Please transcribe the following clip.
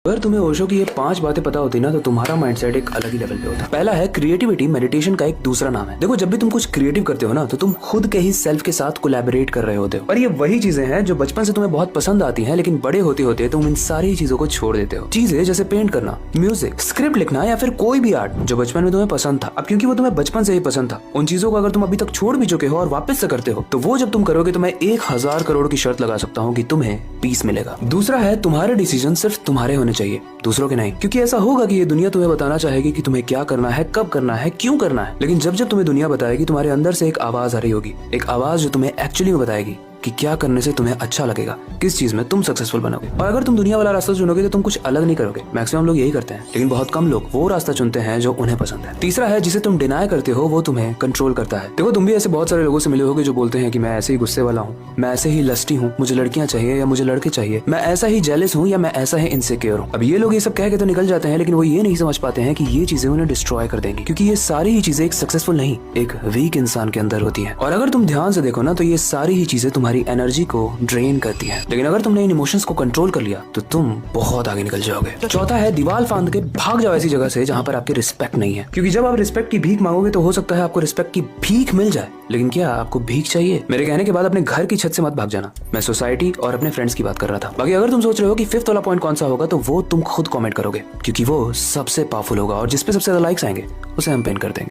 अगर तुम्हें ओशो की ये 5 बातें पता होती ना तो तुम्हारा माइंडसेट एक अलग ही लेवल पे होता। पहला है क्रिएटिविटी मेडिटेशन का एक दूसरा नाम है। देखो, जब भी तुम कुछ क्रिएटिव करते हो ना तो तुम खुद के ही सेल्फ के साथ कोलैबोरेट कर रहे होते हो। और ये वही चीजें हैं जो बचपन से तुम्हें बहुत पसंद आती हैं, लेकिन बड़े होते होते तुम इन सारी चीजों को छोड़ देते हो। चीजें जैसे पेंट करना, म्यूजिक, स्क्रिप्ट लिखना या फिर कोई भी आर्ट जो बचपन में तुम्हें पसंद था, अब क्योंकि वो तुम्हें बचपन से ही पसंद था, उन चीजों को अगर तुम अभी तक छोड़ भी चुके हो और वापस से करते हो तो वो जब तुम करोगे तो मैं 1000 करोड़ की शर्त लगा सकता हूँ कि तुम्हें पीस मिलेगा। दूसरा है तुम्हारे डिसीजन सिर्फ तुम्हारे होने चाहिए, दूसरों के नहीं। क्योंकि ऐसा होगा कि ये दुनिया तुम्हें बताना चाहेगी कि तुम्हें क्या करना है, कब करना है, क्यों करना है, लेकिन जब जब तुम्हें दुनिया बताएगी तुम्हारे अंदर से एक आवाज आ रही होगी, एक आवाज जो तुम्हें एक्चुअली में बताएगी कि क्या करने से तुम्हें अच्छा लगेगा, किस चीज में तुम सक्सेसफुल बनोगे। और अगर तुम दुनिया वाला रास्ता चुनोगे तो तुम कुछ अलग नहीं करोगे। मैक्सिमम लोग यही करते हैं, लेकिन बहुत कम लोग वो रास्ता चुनते हैं जो उन्हें पसंद है। तीसरा है जिसे तुम डिनाई करते हो वो तुम्हें कंट्रोल करता है। देखो, तुम भी ऐसे बहुत सारे लोगों से मिले होगे जो बोलते हैं कि मैं ऐसे ही गुस्से वाला हूँ, मैं ऐसे ही लस्टी हूँ, मुझे लड़कियां चाहिए या मुझे लड़के चाहिए, मैं ऐसा ही जेलस हूँ या मैं ऐसा ही इनसिक्योर हूँ। अब ये लोग ये सब कह के तो निकल जाते हैं, लेकिन वो ये नहीं समझ पाते हैं कि ये चीजें उन्हें डिस्ट्रॉय कर देंगी, क्योंकि ये सारी ही चीजें एक सक्सेसफुल नहीं, एक वीक इंसान के अंदर होती है। और अगर तुम ध्यान से देखो ना तो ये सारी ही चीजें तुम्हारी एनर्जी को ड्रेन करती है, लेकिन अगर तुमने इन इमोशंस को कंट्रोल कर लिया तो तुम बहुत आगे निकल जाओगे। चौथा है दीवार फांद के भाग जाओ ऐसी जगह से जहां पर आपकी रिस्पेक्ट नहीं है, क्योंकि जब आप रिस्पेक्ट की भीख मांगोगे तो हो सकता है आपको रिस्पेक्ट की भीख मिल जाए, लेकिन क्या आपको भीख चाहिए? मेरे कहने के बाद अपने घर की छत से मत भाग जाना। मैं सोसाइटी और अपने फ्रेंड्स की बात कर रहा था। बाकी अगर तुम सोच रहे हो कि 5th वाला पॉइंट कौन सा होगा तो वो तुम खुद कमेंट करोगे, क्योंकि वो सबसे पावरफुल होगा और जिसपे सबसे ज्यादा लाइक्स आएंगे उसे हम पिन कर देंगे।